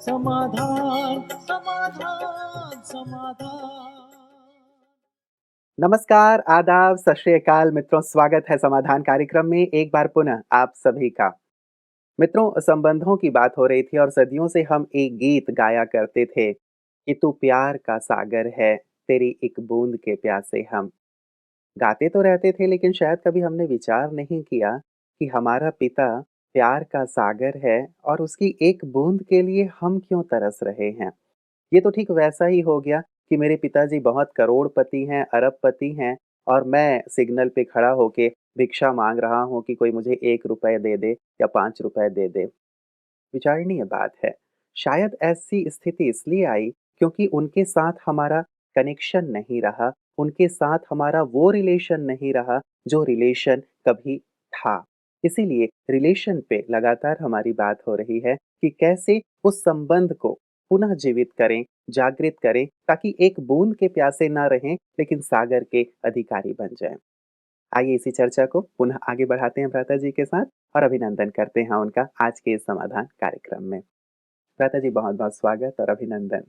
समाधान समाधान समाधान। नमस्कार, आदाब, सत श्री अकाल मित्रों, स्वागत है समाधान कार्यक्रम में एक बार पुनः आप सभी का। मित्रों, संबंधों की बात हो रही थी और सदियों से हम एक गीत गाया करते थे कि तू प्यार का सागर है, तेरी एक बूंद के प्यासे हम। गाते तो रहते थे लेकिन शायद कभी हमने विचार नहीं किया कि हमारा पिता प्यार का सागर है और उसकी एक बूंद के लिए हम क्यों तरस रहे हैं। ये तो ठीक वैसा ही हो गया कि मेरे पिताजी बहुत करोड़पति हैं, अरबपति हैं और मैं सिग्नल पे खड़ा होके भिक्षा माँग रहा हूँ कि कोई मुझे ₹1 दे दे या ₹5 दे दे। विचारणीय बात है। शायद ऐसी स्थिति इसलिए आई क्योंकि उनके साथ हमारा कनेक्शन नहीं रहा, उनके साथ हमारा वो रिलेशन नहीं रहा जो रिलेशन कभी था। इसीलिए रिलेशन पे लगातार हमारी बात हो रही है कि कैसे उस संबंध को पुनः जीवित करें, जागृत करें ताकि एक बूंद के प्यासे ना रहें लेकिन सागर के अधिकारी बन जाएँ। आइए इसी चर्चा को पुनः आगे बढ़ाते हैं भ्राता जी के साथ और अभिनंदन करते हैं उनका आज के इस समाधान कार्यक्रम में। भ्राता जी बहुत-बहुत स्वागत और अभिनंदन।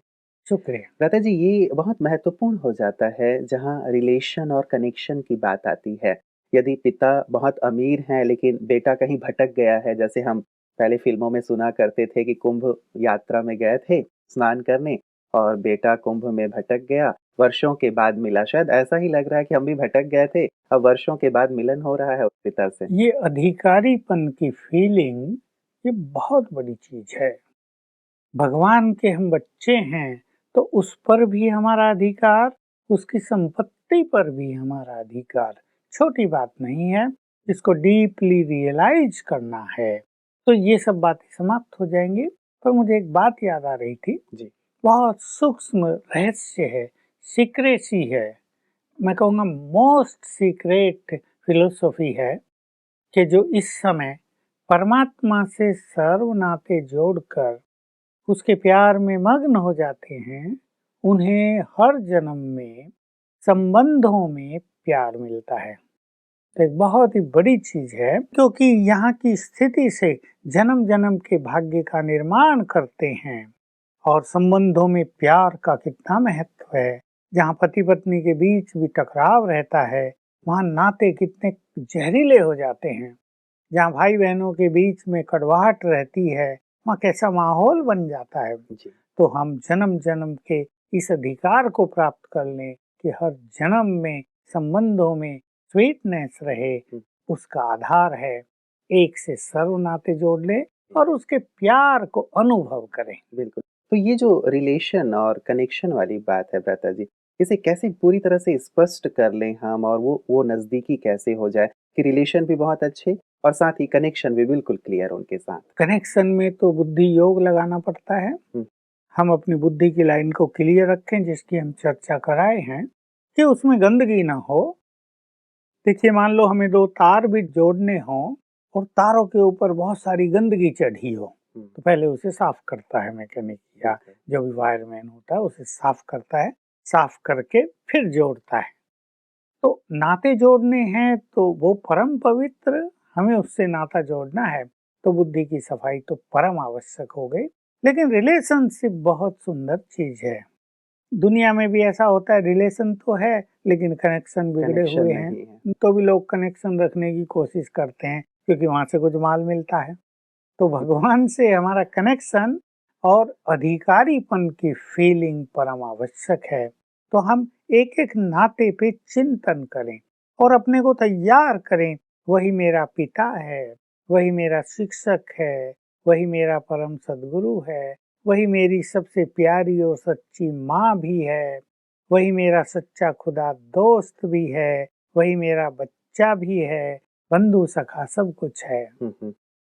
शुक्रिया। भ्राता जी ये बहुत महत्वपूर्ण हो जाता है जहाँ रिलेशन और कनेक्शन की बात आती है। यदि पिता बहुत अमीर हैं लेकिन बेटा कहीं भटक गया है जैसे हम पहले फ़िल्मों में सुना करते थे कि कुंभ यात्रा में गए थे स्नान करने और बेटा कुंभ में भटक गया, वर्षों के बाद मिला। शायद ऐसा ही लग रहा है कि हम भी भटक गए थे, अब वर्षों के बाद मिलन हो रहा है उस पिता से। ये अधिकारीपन की फीलिंग ये बहुत बड़ी चीज है। भगवान के हम बच्चे हैं तो उस पर भी हमारा अधिकार, उसकी संपत्ति पर भी हमारा अधिकार छोटी बात नहीं है। इसको डीपली रियलाइज करना है तो ये सब बातें समाप्त हो जाएंगी। पर मुझे एक बात याद आ रही थी, जी। बहुत सूक्ष्म रहस्य है, सीक्रेसी है, मैं कहूँगा मोस्ट सीक्रेट फिलोसॉफी है कि जो इस समय परमात्मा से सर्व नाते जोड़कर उसके प्यार में मग्न हो जाते हैं, उन्हें हर जन्म में संबंधों में प्यार मिलता है। तो एक बहुत ही बड़ी चीज है क्योंकि यहाँ की स्थिति से जन्म जन्म के भाग्य का निर्माण करते हैं। और संबंधों में प्यार का कितना महत्व है। जहाँ पति पत्नी के बीच भी टकराव रहता है वहाँ नाते कितने जहरीले हो जाते हैं। जहाँ भाई बहनों के बीच में कड़वाहट रहती है वहाँ कैसा माहौल बन जाता है। जी। तो हम जन्म जन्म के इस अधिकार को प्राप्त कर लें कि हर जन्म में संबंधों में स्वीटनेस रहे, हुँ, उसका आधार है एक से सर्व नाते जोड़ लें और उसके प्यार को अनुभव करें। बिल्कुल। तो ये जो रिलेशन और कनेक्शन वाली बात है भ्राता जी, इसे कैसे पूरी तरह से स्पष्ट कर लें हम और वो नज़दीकी कैसे हो जाए कि रिलेशन भी बहुत अच्छे और साथ ही कनेक्शन भी बिल्कुल क्लियर उनके साथ? कनेक्शन में तो बुद्धि योग लगाना पड़ता है। हुँ, हम अपनी बुद्धि की लाइन को क्लियर रखें जिसकी हम चर्चा कराए हैं कि उसमें गंदगी ना हो। देखिए मान लो हमें दो तार भी जोड़ने हों और तारों के ऊपर बहुत सारी गंदगी चढ़ी हो हुँ, तो पहले उसे साफ करता है मैकेनिक या ठीक है। जो भी वायरमैन होता है उसे साफ करता है, साफ करके फिर जोड़ता है। तो नाते जोड़ने हैं तो वो परम पवित्र, हमें उससे नाता जोड़ना है तो बुद्धि की सफाई तो परम आवश्यक हो गई। लेकिन रिलेशनशिप बहुत सुंदर चीज है। दुनिया में भी ऐसा होता है, रिलेशन तो है लेकिन कनेक्शन बिगड़े कनेक्शन हुए नहीं है। हैं तो भी लोग कनेक्शन रखने की कोशिश करते हैं क्योंकि वहां से कुछ माल मिलता है। तो भगवान से हमारा कनेक्शन और अधिकारीपन की फीलिंग परम आवश्यक है। तो हम एक एक नाते पे चिंतन करें और अपने को तैयार करें। वही मेरा पिता है, वही मेरा शिक्षक है, वही मेरा परम सदगुरु है, वही मेरी सबसे प्यारी और सच्ची माँ भी है, वही मेरा सच्चा खुदा दोस्त भी है, वही मेरा बच्चा भी है, बंधु सखा सब कुछ है। हुँ, हुँ,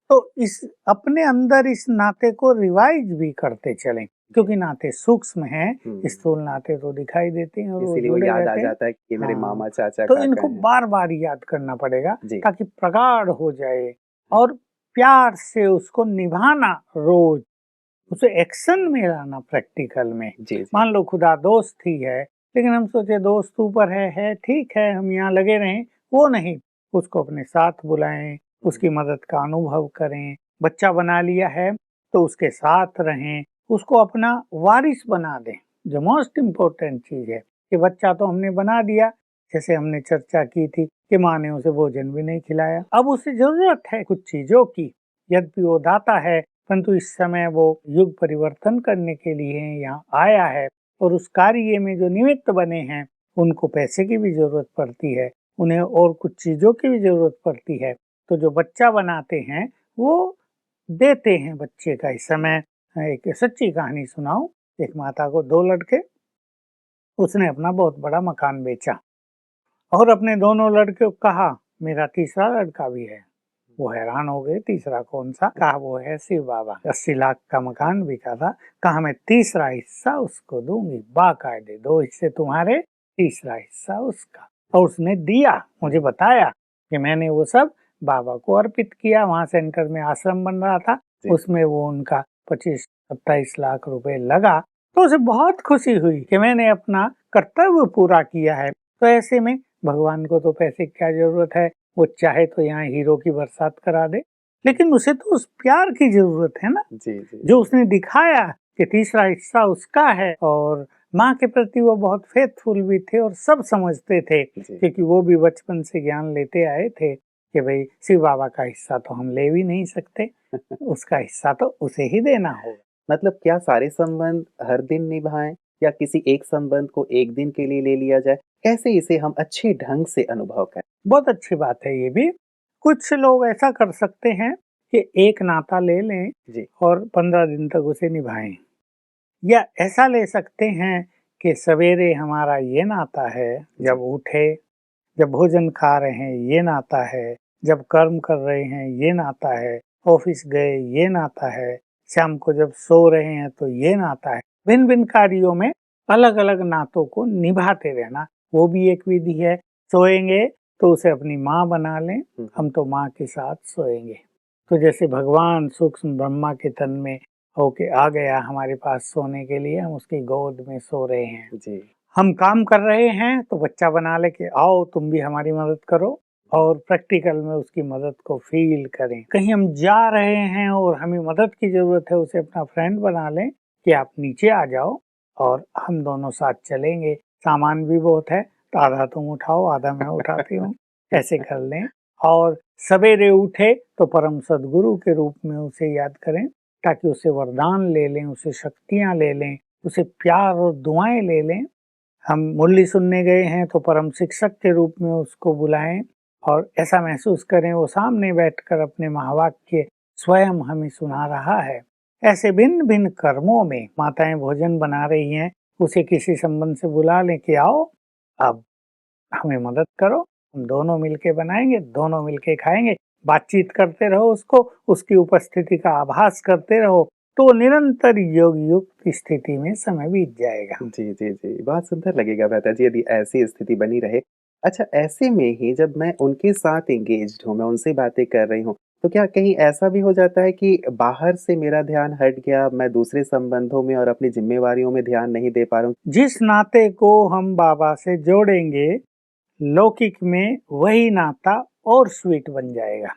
तो इस अपने अंदर इस नाते को रिवाइज भी करते चलें जी। क्योंकि नाते सूक्ष्म हैं। हुँ, स्थूल नाते तो दिखाई देते हैं और वो इसीलिए वो जुड़े याद आ रहते हैं। जाता है कि ये मेरे हाँ, मामा, चाचा, तो काका इनको हैं। बार बार याद करना पड़ेगा जी। ताकि प्रगाढ़ हो जाए हुँ, और प्यार से उसको निभाना रोज, उसे एक्शन में लाना प्रैक्टिकल में। जी, जी। मान लो खुदा दोस्त ही है लेकिन हम सोचे दोस्त ऊपर है ठीक है हम यहाँ लगे रहें, वो नहीं, उसको अपने साथ बुलाएं, हुँ, उसकी मदद का अनुभव करें। बच्चा बना लिया है तो उसके साथ रहें, उसको अपना वारिस बना दें। जो मोस्ट इम्पोर्टेंट चीज़ है कि बच्चा तो हमने बना दिया, जैसे हमने चर्चा की थी कि माँ ने उसे भोजन भी नहीं खिलाया, अब उसे ज़रूरत है कुछ चीज़ों की, यद्यपि वो दाता है परंतु इस समय वो युग परिवर्तन करने के लिए यहाँ आया है और उस कार्य में जो निमित्त बने हैं उनको पैसे की भी ज़रूरत पड़ती है, उन्हें और कुछ चीज़ों की भी ज़रूरत पड़ती है। तो जो बच्चा बनाते हैं वो देते हैं बच्चे का। इस समय एक सच्ची कहानी सुनाऊं, एक माता को 2 लड़के, उसने अपना बहुत बड़ा मकान बेचा और अपने दोनों लड़के को कहा मेरा तीसरा लड़का भी है। वो हैरान हो गए, तीसरा कौन सा? कहा वो है शिव बाबा। 80 लाख का मकान बिका था, कहा मैं तीसरा हिस्सा उसको दूंगी, बाकायदे 2 हिस्से तुम्हारे, तीसरा हिस्सा उसका। और उसने दिया, मुझे बताया कि मैंने वो सब बाबा को अर्पित किया। वहाँ सेंटर में आश्रम बन रहा था, उसमें वो उनका 25-27 लाख रुपए लगा, तो उसे बहुत खुशी हुई कि मैंने अपना कर्तव्य पूरा किया है। तो ऐसे में भगवान को तो पैसे की क्या जरूरत है, वो चाहे तो यहाँ हीरो की बरसात करा दे, लेकिन उसे तो उस प्यार की जरूरत है ना, जो उसने दिखाया कि तीसरा हिस्सा उसका है। और माँ के प्रति वो बहुत फेथफुल भी थे और सब समझते थे, क्योंकि वो भी बचपन से ज्ञान लेते आए थे कि भाई शिव बाबा का हिस्सा तो हम ले भी नहीं सकते, उसका हिस्सा तो उसे ही देना होगा। मतलब क्या सारे संबंध हर दिन निभाएं या किसी एक संबंध को एक दिन के लिए ले लिया जाए? कैसे इसे हम अच्छे ढंग से अनुभव करें? बहुत अच्छी बात है ये भी। कुछ लोग ऐसा कर सकते हैं कि एक नाता ले लें जी। और 15 दिन तक उसे निभाएं, या ऐसा ले सकते हैं कि सवेरे हमारा ये नाता है, जब उठे, जब भोजन खा रहे हैं ये नाता है, जब कर्म कर रहे हैं ये नाता है, ऑफिस गए ये नाता है, शाम को जब सो रहे हैं तो ये नाता है। भिन्न भिन्न कार्यों में अलग अलग नातों को निभाते रहना, वो भी एक विधि है। सोएंगे तो उसे अपनी माँ बना लें, हम तो माँ के साथ सोएंगे। तो जैसे भगवान सूक्ष्म ब्रह्मा के तन में होके आ गया हमारे पास सोने के लिए, हम उसकी गोद में सो रहे हैं। जी। हम काम कर रहे हैं तो बच्चा बना ले कि आओ तुम भी हमारी मदद करो, और प्रैक्टिकल में उसकी मदद को फील करें। कहीं हम जा रहे हैं और हमें मदद की जरूरत है, उसे अपना फ्रेंड बना लें कि आप नीचे आ जाओ और हम दोनों साथ चलेंगे। सामान भी बहुत है तो आधा तुम उठाओ, आधा मैं उठाती हूँ, ऐसे कर लें। और सवेरे उठे तो परम सदगुरु के रूप में उसे याद करें, ताकि उसे वरदान ले लें, उसे शक्तियाँ ले लें, उसे प्यार और दुआएं ले लें। हम मुरली सुनने गए हैं तो परम शिक्षक के रूप में उसको बुलाएं और ऐसा महसूस करें वो सामने बैठकर अपने महावाक्य स्वयं हमें सुना रहा है। ऐसे भिन्न भिन्न कर्मों में माताएं भोजन बना रही हैं, उसे किसी संबंध से बुला लें कि आओ अब हमें मदद करो, हम दोनों मिलके बनाएंगे, दोनों मिलके खाएंगे। बातचीत करते रहो, उसकी उपस्थिति का आभास करते रहो, तो निरंतर योग युक्त स्थिति में समय बीत जाएगा। जी, जी, जी। बहुत सुंदर लगेगा भ्राता जी यदि ऐसी स्थिति बनी रहे। अच्छा, ऐसे में ही जब मैं उनके साथ एंगेज्ड हूँ, मैं उनसे बातें कर रही हूँ, तो क्या कहीं ऐसा भी हो जाता है कि बाहर से मेरा ध्यान हट गया, मैं दूसरे संबंधों में और अपनी ज़िम्मेवारियों में ध्यान नहीं दे पा रहा हूँ? जिस नाते को हम बाबा से जोड़ेंगे, लौकिक में वही नाता और स्वीट बन जाएगा।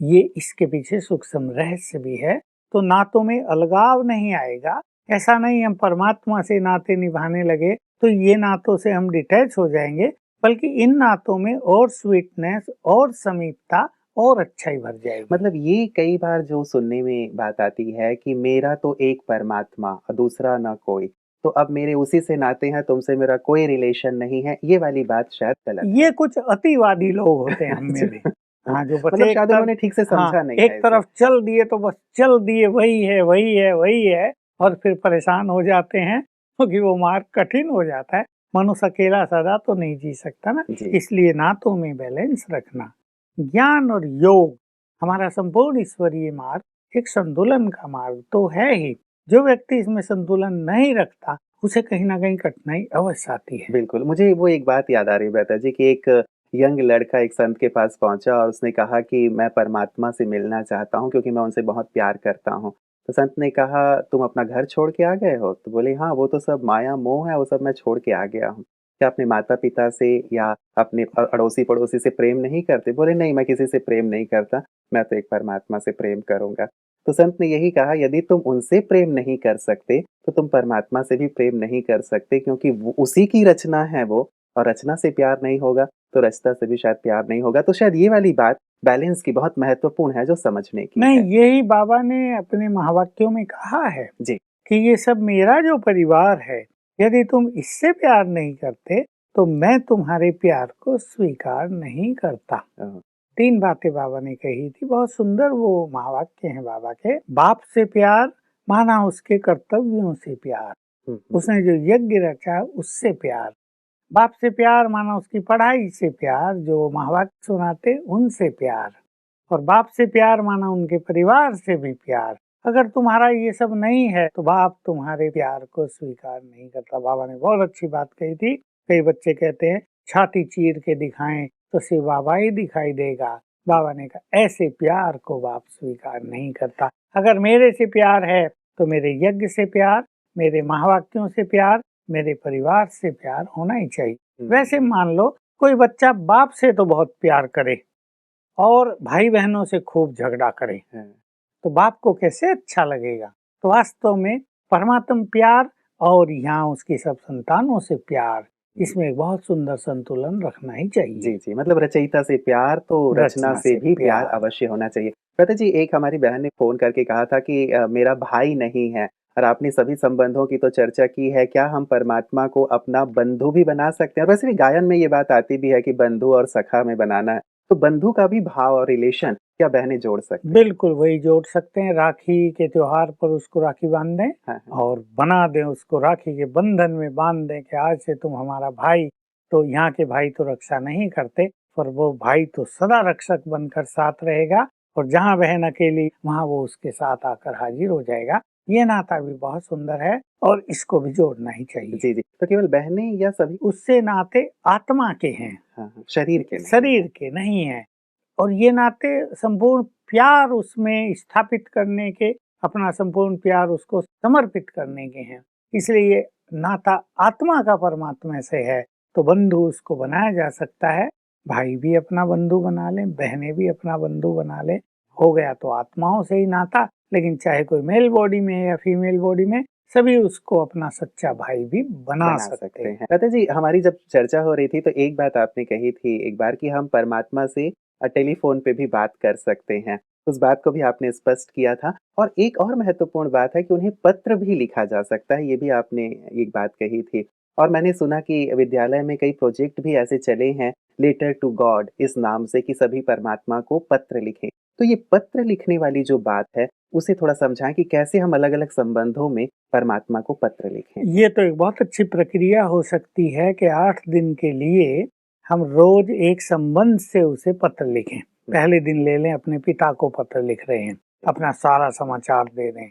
ये इसके पीछे सूक्ष्म रहस्य भी है। तो नातों में अलगाव नहीं आएगा। ऐसा नहीं हम परमात्मा से नाते निभाने लगे तो ये नातों से हम डिटैच हो जाएंगे, बल्कि इन नातों में और स्वीटनेस और समीपता और अच्छाई भर जाएगी। मतलब ये कई बार जो सुनने में बात आती है कि मेरा तो एक परमात्मा और दूसरा ना कोई, तो अब मेरे उसी से नाते हैं, तुमसे मेरा कोई रिलेशन नहीं है, ये वाली बात शायद गलत है। ये कुछ अतिवादी लोग होते हैं हम में भी। हाँ, जो बस मतलब एक शायद तरफ, उन्होंने ठीक से हाँ, समझा नहीं एक है इसे। तरफ चल दिए तो बस चल दिए, वही है वही है वही है, और फिर परेशान हो जाते हैं क्योंकि वो मार्ग कठिन हो जाता है। मनुष्य अकेला सदा तो नहीं जी सकता ना, जी। इसलिए नातों में बैलेंस रखना। ज्ञान और योग हमारा संपूर्ण ईश्वरीय मार्ग एक संतुलन का मार्ग तो है ही। जो व्यक्ति इसमें संतुलन नहीं रखता उसे कहीं ना कहीं कठिनाई अवश्य आती है। बिल्कुल, मुझे वो एक बात याद आ रही है बेहता जी कि एक यंग लड़का एक संत के पास पहुँचा और उसने कहा कि मैं परमात्मा से मिलना चाहता हूँ क्योंकि मैं उनसे बहुत प्यार करता हूँ। तो संत ने कहा, तुम अपना घर छोड़ के आ गए हो? तो बोले, हाँ, वो तो सब माया मोह है, वो सब मैं छोड़ के आ गया हूँ। क्या अपने माता-पिता से या अपने अड़ोसी-पड़ोसी से प्रेम नहीं करते? बोले, नहीं, मैं किसी से प्रेम नहीं करता, मैं तो एक परमात्मा से प्रेम करूँगा। तो संत ने यही कहा, यदि तुम उनसे प्रेम नहीं कर सकते, तो तुम परमात्मा से भी प्रेम नहीं कर सकते, क्योंकि वो उसी की रचना है वो, और रचना से प्यार नहीं होगा, तो रचना से भी शायद प्यार नहीं होगा। तो शायद ये वाली बात बैलेंस की बहुत महत्वपूर्ण है, जो समझने की नहीं, है। यही बाबा ने अपने महावाक्यों में कहा है जी। कि ये सब मेरा जो परिवार है, यदि तुम इससे प्यार नहीं करते, तो मैं तुम्हारे प्यार को स्वीकार नहीं करता। हाँ। 3 बातें बाबा ने कही थी, बहुत सुंदर वो महावाक्य हैं बाबा के। बाप से प्यार माना उसके कर्तव्यों से प्यार, उसने जो यज्ञ रचा उससे प्यार। बाप से प्यार माना उसकी पढ़ाई से प्यार, जो महावाक्य सुनाते उनसे प्यार। और बाप से प्यार माना उनके परिवार से भी प्यार। अगर तुम्हारा ये सब नहीं है तो बाप तुम्हारे प्यार को स्वीकार नहीं करता। बाबा ने बहुत अच्छी बात कही थी। कई बच्चे कहते हैं छाती चीर के दिखाएं तो शिव बाबा ही दिखाई देगा। बाबा ने कहा ऐसे प्यार को बाप स्वीकार नहीं करता। अगर मेरे से प्यार है तो मेरे यज्ञ से प्यार, मेरे महावाक्यों से प्यार, मेरे परिवार से प्यार होना ही चाहिए। वैसे मान लो कोई बच्चा बाप से तो बहुत प्यार करे और भाई बहनों से खूब झगड़ा करे, तो बाप को कैसे अच्छा लगेगा। तो वास्तव में परमात्म प्यार और यहाँ उसकी सब संतानों से प्यार, इसमें एक बहुत सुंदर संतुलन रखना ही चाहिए। जी, जी। मतलब रचयिता से प्यार तो रचना से भी प्यार अवश्य होना चाहिए। कहते जी, एक हमारी बहन ने फ़ोन करके कहा था कि मेरा भाई नहीं है, और आपने सभी संबंधों की तो चर्चा की है, क्या हम परमात्मा को अपना बंधु भी बना सकते हैं? और वैसे भी गायन में ये बात आती भी है कि बंधु और सखा में बनाना है, तो बंधु का भी भाव और रिलेशन क्या बहनें जोड़ सकती हैं? बिल्कुल वही जोड़ सकते हैं। राखी के त्योहार पर उसको राखी बांध दें हाँ, हाँ। और बना दें उसको, राखी के बंधन में बांध दें कि आज से तुम हमारा भाई। तो यहाँ के भाई तो रक्षा नहीं करते, पर वो भाई तो सदा रक्षक बनकर साथ रहेगा, और जहाँ बहन अकेली वहाँ वो उसके साथ आकर हाजिर हो जाएगा। ये नाता भी बहुत सुंदर है और इसको भी जोड़ना ही चाहिए। जी, जी। तो केवल बहनें या सभी? उससे नाते आत्मा के हैं, हाँ, हाँ। शरीर के नहीं। शरीर के नहीं है। और ये नाते संपूर्ण प्यार उसमें स्थापित करने के, अपना संपूर्ण प्यार उसको समर्पित करने के हैं। इसलिए ये नाता आत्मा का परमात्मा से है, तो बंधु उसको बनाया जा सकता है। भाई भी अपना बंधु बना लें, बहनें भी अपना बंधु बना लें, हो गया तो आत्माओं से ही नाता। लेकिन चाहे कोई मेल बॉडी में है या फीमेल बॉडी में, सभी उसको अपना सच्चा भाई भी बना सकते हैं। लता जी, हमारी जब चर्चा हो रही थी तो एक बात आपने कही थी एक बार कि हम परमात्मा से टेलीफोन पे भी बात कर सकते हैं। उस बात को भी आपने स्पष्ट किया था, और एक और महत्वपूर्ण बात है कि उन्हें पत्र भी लिखा जा सकता है, ये भी आपने एक बात कही थी। और मैंने सुना कि विद्यालय में कई प्रोजेक्ट भी ऐसे चले हैं, लेटर टू गॉड इस नाम से, कि सभी परमात्मा को पत्र लिखें। तो ये पत्र लिखने वाली जो बात है, उसे थोड़ा समझाएं कि कैसे हम अलग-अलग संबंधों में परमात्मा को पत्र लिखें। ये तो एक बहुत अच्छी प्रक्रिया हो सकती है कि 8 दिन के लिए हम रोज एक संबंध से उसे पत्र लिखें। पहले दिन ले लें अपने पिता को पत्र लिख रहे हैं, अपना सारा समाचार दे दें।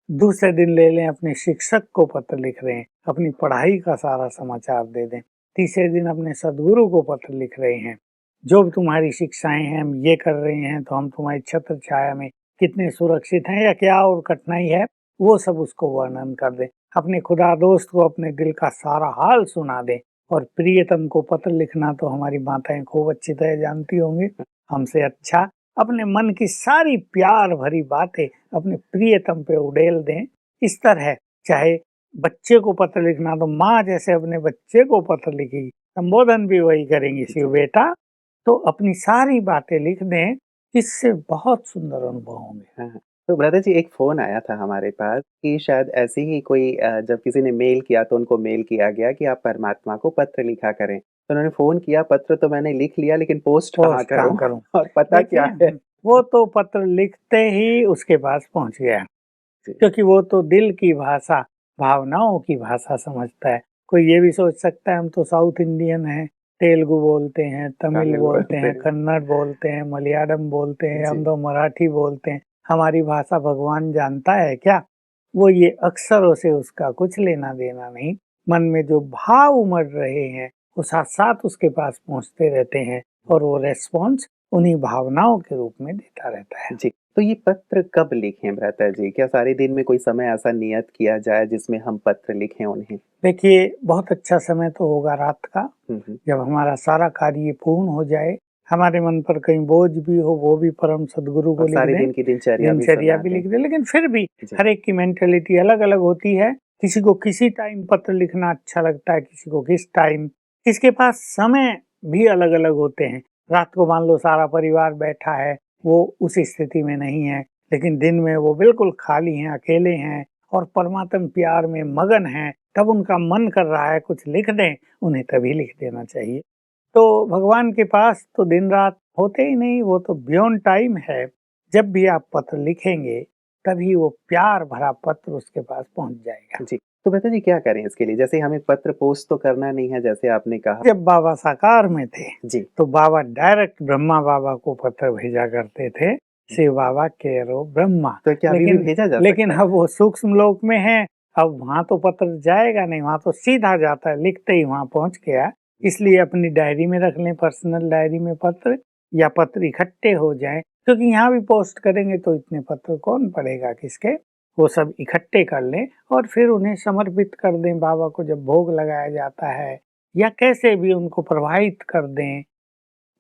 दूसरे दिन ले लें अपने शिक्षक को पत्र लिख रहे हैं, अपनी पढ़ाई का सारा समाचार दे दें। तीसरे दिन अपने सदगुरु को पत्र लिख रहे हैं, जो भी तुम्हारी शिक्षाएं हैं हम ये कर रहे हैं, तो हम तुम्हारी छत्र छाया में कितने सुरक्षित हैं या क्या और कठिनाई है, वो सब उसको वर्णन कर दें। अपने खुदा दोस्त को अपने दिल का सारा हाल सुना दें। और प्रियतम को पत्र लिखना तो हमारी माताएं खूब अच्छी तरह जानती होंगी हमसे अच्छा। अपने मन की सारी प्यार भरी बातें अपने प्रियतम पे उड़ेल दें। इस तरह चाहे बच्चे को पत्र लिखना, तो माँ जैसे अपने बच्चे को पत्र लिखेगी, संबोधन भी वही करेंगी, शिव बेटा। तो अपनी सारी बातें लिख दें, इससे बहुत सुंदर अनुभव होंगे। हाँ, तो ब्रदर जी, एक फ़ोन आया था हमारे पास कि शायद ऐसे ही कोई जब किसी ने मेल किया तो उनको मेल किया गया कि आप परमात्मा को पत्र लिखा करें। तो उन्होंने फ़ोन किया, पत्र तो मैंने लिख लिया, लेकिन पोस्ट कहाँ करूँ और पता क्या है? वो तो पत्र लिखते ही उसके पास पहुंच गया, जी। क्योंकि वो तो दिल की भाषा, भावनाओं की भाषा समझता है। कोई ये भी सोच सकता है हम तो साउथ इंडियन हैं, तेलुगु बोलते हैं, तमिल बोलते हैं, कन्नड़ बोलते हैं, मलयालम बोलते हैं, हम तो मराठी बोलते हैं, हमारी भाषा भगवान जानता है क्या? वो ये अक्षरों से उसका कुछ लेना देना नहीं। मन में जो भाव उमड़ रहे हैं वो साथ साथ उसके पास पहुंचते रहते हैं, और वो रेस्पॉन्स उन्हीं भावनाओं के रूप में देता रहता है। जी, तो ये पत्र कब लिखें भ्राता जी? क्या सारे दिन में कोई समय ऐसा नियत किया जाए जिसमें हम पत्र लिखें उन्हें? देखिए, बहुत अच्छा समय तो होगा रात का, हुँ, हुँ। जब हमारा सारा कार्य पूर्ण हो जाए, हमारे मन पर कहीं बोझ भी हो वो भी परम सदगुरु को और लिख सारे दें, दिन की दिनचर्या भी दिनचर्या सुना भी दें। लिख दें। लेकिन फिर भी जी। हर एक की मेंटालिटी अलग-अलग होती है। किसी को किसी टाइम पत्र लिखना अच्छा लगता है, किसी को किस टाइम, किसके पास समय भी अलग-अलग होते हैं। रात को मान लो सारा परिवार बैठा है, वो उस स्थिति में नहीं है, लेकिन दिन में वो बिल्कुल खाली हैं, अकेले हैं और परमात्म प्यार में मगन हैं, तब उनका मन कर रहा है कुछ लिख दें, उन्हें तभी लिख देना चाहिए। तो भगवान के पास तो दिन-रात होते ही नहीं, वो तो बियॉन्ड टाइम है। जब भी आप पत्र लिखेंगे, तभी वो प्यार भरा पत्र उसके पास पहुँच जाएगा। जी, तो भ्राता जी क्या करें इसके लिए? जैसे हमें पत्र पोस्ट तो करना नहीं है जैसे आपने कहा। जब बाबा साकार में थे, जी। तो बाबा डायरेक्ट ब्रह्मा बाबा को पत्र भेजा करते थे, शिव बाबा केयर ऑफ ब्रह्मा। तो क्या अभी भी लेकिन भेजा जा लेकिन सकता है? अब वो सूक्ष्म लोक में है, अब वहाँ तो पत्र जाएगा नहीं, वहाँ तो सीधा जाता है, लिखते ही वहाँ पहुँच गया। इसलिए अपनी डायरी में रख लें, पर्सनल डायरी में पत्र, या पत्र इकट्ठे हो जाएँ, क्योंकि यहाँ भी पोस्ट करेंगे तो इतने पत्र कौन पढ़ेगा किसके? वो सब इकट्ठे कर लें और फिर उन्हें समर्पित कर दें बाबा को जब भोग लगाया जाता है, या कैसे भी उनको प्रवाहित कर दें,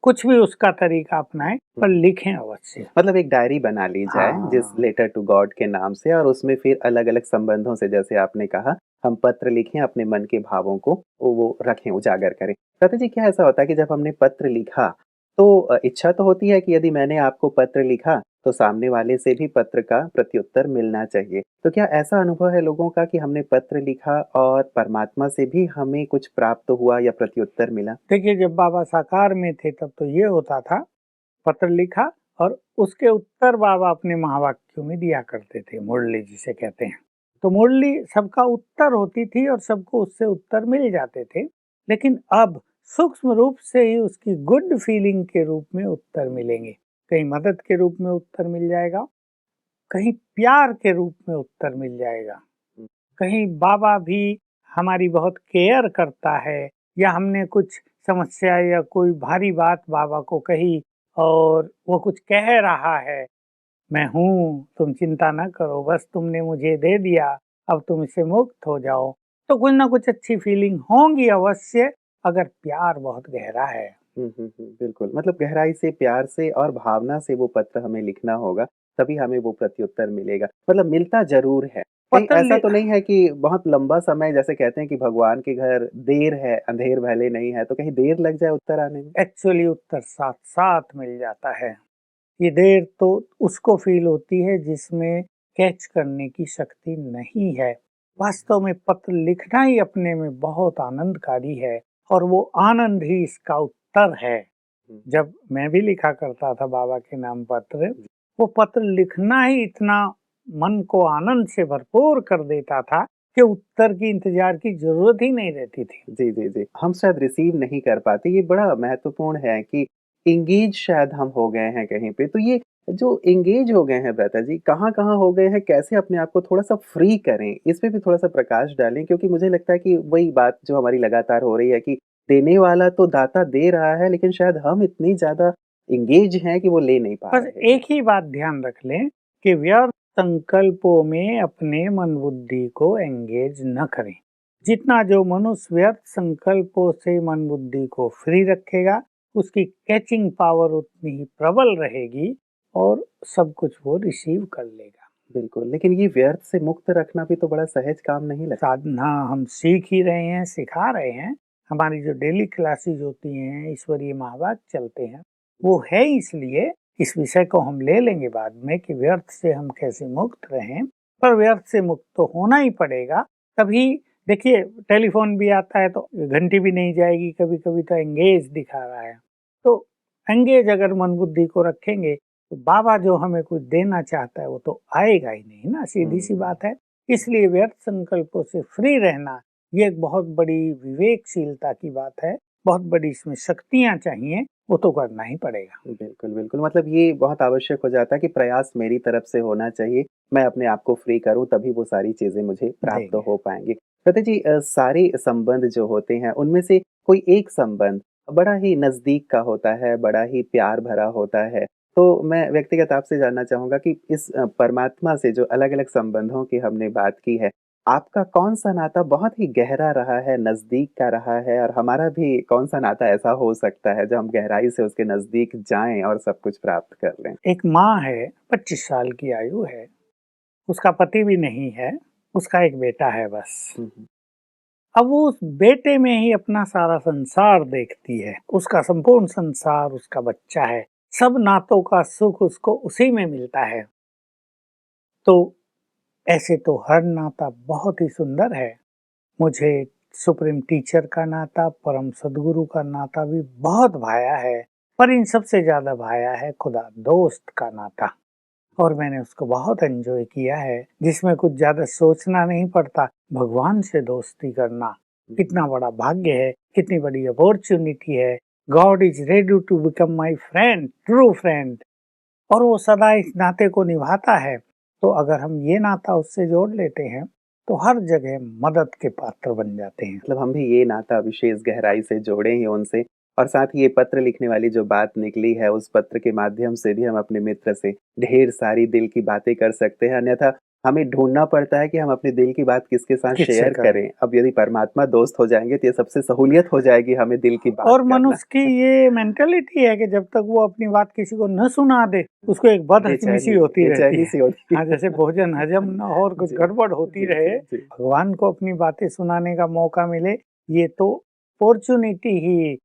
कुछ भी उसका तरीका अपनाएं, पर लिखें अवश्य। मतलब एक डायरी बना ली जाए जिस हाँ, लेटर टू गॉड के नाम से, और उसमें फिर अलग-अलग संबंधों से जैसे आपने कहा हम पत्र लिखें, अपने मन के भावों को वो रखें, उजागर करें। भ्राता जी क्या ऐसा होता है कि जब हमने पत्र लिखा तो इच्छा तो होती है कि यदि मैंने आपको पत्र लिखा तो सामने वाले से भी पत्र का प्रत्युत्तर मिलना चाहिए। तो क्या ऐसा अनुभव है लोगों का कि हमने पत्र लिखा और परमात्मा से भी हमें कुछ प्राप्त हुआ या प्रत्युत्तर मिला? देखिए जब बाबा साकार में थे तब तो ये होता था, पत्र लिखा और उसके उत्तर बाबा अपने महावाक्यों में दिया करते थे, मुरली जिसे कहते हैं। तो मुरली सबका उत्तर होती थी और सबको उससे उत्तर मिल जाते थे। लेकिन अब सूक्ष्म रूप से ही उसकी गुड फीलिंग के रूप में उत्तर मिलेंगे। कहीं मदद के रूप में उत्तर मिल जाएगा, कहीं प्यार के रूप में उत्तर मिल जाएगा, हुँ, कहीं बाबा भी हमारी बहुत केयर करता है, या हमने कुछ समस्या या कोई भारी बात बाबा को कही और वो कुछ कह रहा है, मैं हूँ, तुम चिंता ना करो, बस तुमने मुझे दे दिया, अब तुम इससे मुक्त हो जाओ। तो कुछ ना कुछ अच्छी फीलिंग होंगी अवश्य, अगर प्यार बहुत गहरा है। बिल्कुल। मतलब गहराई से, प्यार से और भावना से वो पत्र हमें लिखना होगा, तभी हमें वो प्रत्युत्तर मिलेगा। मतलब मिलता ज़रूर है। कहीं पत्र ऐसा लि तो नहीं है कि बहुत लंबा समय जैसे कहते हैं कि भगवान के घर देर है, अंधेर भले नहीं है, तो कहीं देर लग जाए उत्तर आने में? एक्चुअली उत्तर साथ-साथ मिल जाता है। ये देर तो उसको फील होती है जिसमें कैच करने की शक्ति नहीं है। वास्तव में पत्र लिखना ही अपने में बहुत आनंदकारी है, और वो आनंद ही इसका उत्तर है। हुँ, जब मैं भी लिखा करता था बाबा के नाम पत्र, जी। वो पत्र लिखना ही इतना मन को आनंद से भरपूर कर देता था कि उत्तर की इंतजार की जरूरत ही नहीं रहती थी। जी, जी, जी। हम शायद रिसीव नहीं कर पाते, ये बड़ा महत्वपूर्ण है कि एंगेज शायद हम हो गए हैं कहीं पे। तो ये जो एंगेज हो गए हैं भ्राता जी, कहाँ-कहाँ हो गए हैं? कैसे अपने आप को थोड़ा-सा फ्री करें? इस पे भी थोड़ा-सा प्रकाश डालें, क्योंकि मुझे लगता है कि वही बात जो हमारी लगातार हो रही है कि देने वाला तो दाता दे रहा है, लेकिन शायद हम इतनी ज़्यादा एंगेज हैं कि वो ले नहीं पा बस रहे हैं। एक ही बात ध्यान रख लें कि व्यर्थ संकल्पों में अपने मन बुद्धि को एंगेज न करें। जितना जो मनुष्य व्यर्थ संकल्पों से मन बुद्धि को फ्री रखेगा, उसकी कैचिंग पावर उतनी ही प्रबल रहेगी और सब कुछ वो रिसीव कर लेगा। बिल्कुल, लेकिन ये व्यर्थ से मुक्त रखना भी तो बड़ा सहज काम नहीं लगता। साधना हम सीख ही रहे हैं, सिखा रहे हैं। हमारी जो डेली क्लासेस होती हैं, ईश्वरीय महावाक्य चलते हैं, वो है इसलिए। इस विषय को हम ले लेंगे बाद में कि व्यर्थ से हम कैसे मुक्त रहें, पर व्यर्थ से मुक्त तो होना ही पड़ेगा। तभी देखिए टेलीफोन भी आता है तो घंटी भी नहीं जाएगी, कभी-कभी तो एंगेज दिखा रहा है। तो एंगेज अगर मन बुद्धि को रखेंगे, तो बाबा जो हमें कुछ देना चाहता है वो तो आएगा ही नहीं ना, सीधी सी हुँ। बात है। इसलिए व्यर्थ संकल्पों से फ्री रहना, ये एक बहुत बड़ी विवेकशीलता की बात है, बहुत बड़ी इसमें शक्तियाँ चाहिए, वो तो करना ही पड़ेगा। बिल्कुल, बिल्कुल। मतलब ये बहुत आवश्यक हो जाता है कि प्रयास मेरी तरफ से होना चाहिए। मैं अपने आप को फ्री करूँ तभी वो सारी चीज़ें मुझे प्राप्त देंगे। हो पाएँगी। कहते जी सारे संबंध जो होते हैं उनमें से कोई एक संबंध बड़ा ही नज़दीक का होता है, बड़ा ही प्यार भरा होता है। तो मैं व्यक्तिगत आपसे जानना चाहूँगा कि इस परमात्मा से जो अलग-अलग संबंधों की हमने बात की है, आपका कौन-सा नाता बहुत ही गहरा रहा है, नज़दीक का रहा है और हमारा भी कौन-सा नाता ऐसा हो सकता है, जो हम गहराई से उसके नज़दीक जाएँ और सब कुछ प्राप्त कर लें? एक माँ है, 25 साल की आयु है, उसका पति भी नहीं है, उसका एक बेटा है बस। हुँ, हुँ। अब वो उस बेटे में ही अपना सारा संसार देखती है, उसका संपूर्ण संसार उसका बच्चा है, सब नातों का सुख उसको उसी में मिलता है। तो ऐसे तो हर नाता बहुत ही सुंदर है। मुझे सुप्रीम टीचर का नाता, परम सदगुरु का नाता भी बहुत भाया है, पर इन सबसे ज़्यादा भाया है खुदा दोस्त का नाता। और मैंने उसको बहुत एन्जॉय किया है, जिसमें कुछ ज़्यादा सोचना नहीं पड़ता, भगवान से दोस्ती करना कितना बड़ा भाग्य है, कितनी बड़ी अपॉर्च्युनिटी है। God is ready to become my friend, true friend, और वो सदा इस नाते को निभाता है। तो अगर हम ये नाता उससे जोड़ लेते हैं, तो हर जगह मदद के पात्र बन जाते हैं। मतलब हम भी ये नाता विशेष गहराई से जोड़े हैं उनसे और साथ ही ये पत्र लिखने वाली जो बात निकली है, उस पत्र के माध्यम से भी हम अपने मित्र से ढेर सारी दिल की बातें कर सकते हैं। अन्यथा हमें ढूँढना पड़ता है कि हम अपने दिल की बात किसके साथ किससे शेयर करें? करें। अब यदि परमात्मा दोस्त हो जाएँगे तो ये सबसे सहूलियत हो जाएगी हमें दिल की बात और करना। मनुष्य की ये मेंटालिटी है कि जब तक वो अपनी बात किसी को न सुना दे, उसको एक बदहज़मी सी होती रहती है। बेचैनी-सी होती हाँ, जैसे है। भोजन हज़म ना हो और कुछ जी, गड़बड़ होती जी, रहे, जी, जी। भगवान को अपनी बातें सुनाने का मौका मिले, ये तो अपॉर्च्युनिटी ही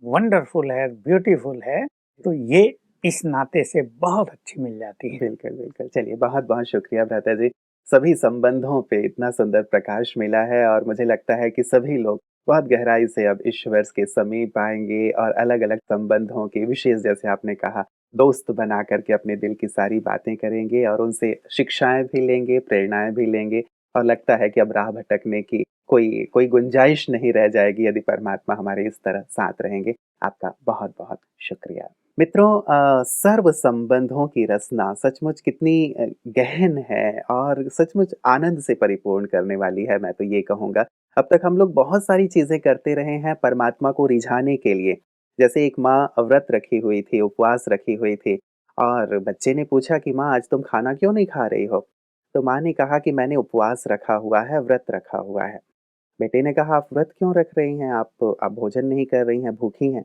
वंडरफुल है, ब्यूटीफुल है। तो ये इस नाते से बहुत अच्छी मिल जाती है। बिल्कुल, बिल्कुल। चलिए बहुत-बहुत शुक्रिया भ्राता जी। सभी संबंधों पे इतना सुंदर प्रकाश मिला है और मुझे लगता है कि सभी लोग बहुत गहराई से अब ईश्वर के समीप आएँगे और अलग-अलग संबंधों के विशेष जैसे आपने कहा, दोस्त बना कर के अपने दिल की सारी बातें करेंगे और उनसे शिक्षाएँ भी लेंगे, प्रेरणाएँ भी लेंगे और लगता है कि अब राह भटकने की कोई कोई गुंजाइश नहीं रह जाएगी यदि परमात्मा हमारे इस तरह साथ रहेंगे। आपका बहुत-बहुत शुक्रिया। मित्रों सर्व संबंधों की रचना सचमुच कितनी गहन है और सचमुच आनंद से परिपूर्ण करने वाली है मैं तो ये कहूँगा। अब तक हम लोग बहुत सारी चीज़ें करते रहे हैं परमात्मा को रिझाने के लिए। जैसे एक माँ व्रत रखी हुई थी, उपवास रखी हुई थी और बच्चे ने पूछा कि माँ आज तुम खाना क्यों नहीं खा रही हो? तो माँ ने कहा कि मैंने उपवास रखा हुआ है, व्रत रखा हुआ है। बेटे ने कहा आप व्रत क्यों रख रही हैं? आप भोजन नहीं कर रही हैं, भूखी हैं।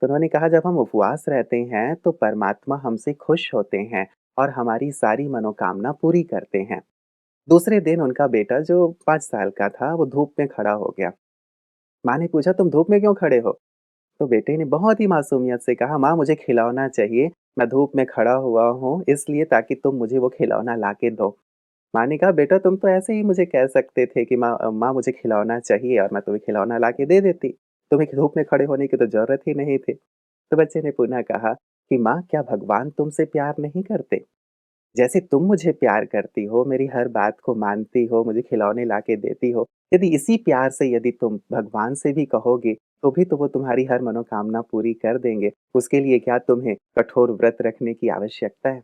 तो उन्होंने कहा जब हम उपवास रहते हैं तो परमात्मा हमसे खुश होते हैं और हमारी सारी मनोकामना पूरी करते हैं। दूसरे दिन उनका बेटा जो 5 साल का था वो धूप में खड़ा हो गया। माँ ने पूछा तुम धूप में क्यों खड़े हो? तो बेटे ने बहुत ही मासूमियत से कहा माँ मुझे खिलौना चाहिए, मैं धूप में खड़ा हुआ हूँ इसलिए ताकि तुम मुझे वो खिलौना लाके दो। माँ ने कहा बेटा तुम तो ऐसे ही मुझे कह सकते थे कि माँ मुझे खिलौना चाहिए और मैं तुम्हें खिलौना लाके दे देती। तुम्हें धूप में खड़े होने की तो ज़रूरत ही नहीं थी। तो बच्चे ने पुनः कहा कि माँ क्या भगवान तुमसे प्यार नहीं करते? जैसे तुम मुझे प्यार करती हो, मेरी हर बात को मानती हो, मुझे खिलौने लाके देती हो, यदि इसी प्यार से यदि तुम भगवान से भी कहोगे, तो भी तो वो तुम्हारी हर मनोकामना पूरी कर देंगे। उसके लिए क्या तुम्हें कठोर व्रत रखने की आवश्यकता है?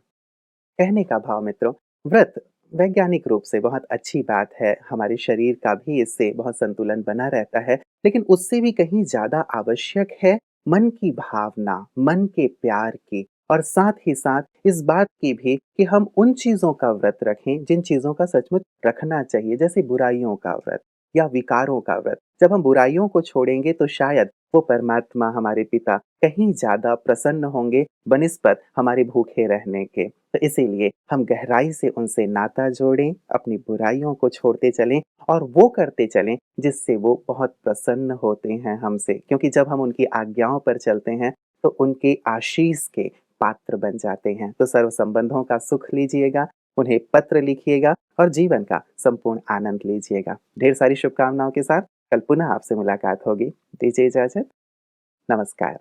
कहने का भाव मित्रों, व्रत वैज्ञानिक रूप से बहुत अच्छी बात है, हमारे शरीर का भी इससे बहुत संतुलन बना रहता है, लेकिन उससे भी कहीं ज़्यादा आवश्यक है मन की भावना, मन के प्यार की और साथ ही साथ इस बात की भी कि हम उन चीज़ों का व्रत रखें, जिन चीज़ों का सचमुच रखना चाहिए, जैसे बुराइयों का व्रत या विकारों का व्रत। जब हम बुराइयों को छोड़ेंगे तो शायद वो परमात्मा हमारे पिता कहीं ज़्यादा प्रसन्न होंगे बनिस्बत हमारे भूखे रहने के। तो इसीलिए हम गहराई से उनसे नाता जोड़ें, अपनी बुराइयों को छोड़ते चलें और वो करते चलें जिससे वो बहुत प्रसन्न होते हैं हमसे। क्योंकि जब हम उनकी आज्ञाओं पर चलते हैं तो उनके आशीष के पात्र बन जाते हैं। तो सर्व संबंधों का सुख लीजिएगा, उन्हें पत्र लिखिएगा और जीवन का संपूर्ण आनंद लीजिएगा। ढेर सारी शुभकामनाओं के साथ कल पुनः आपसे मुलाकात होगी। दीजिए इजाज़त। नमस्कार।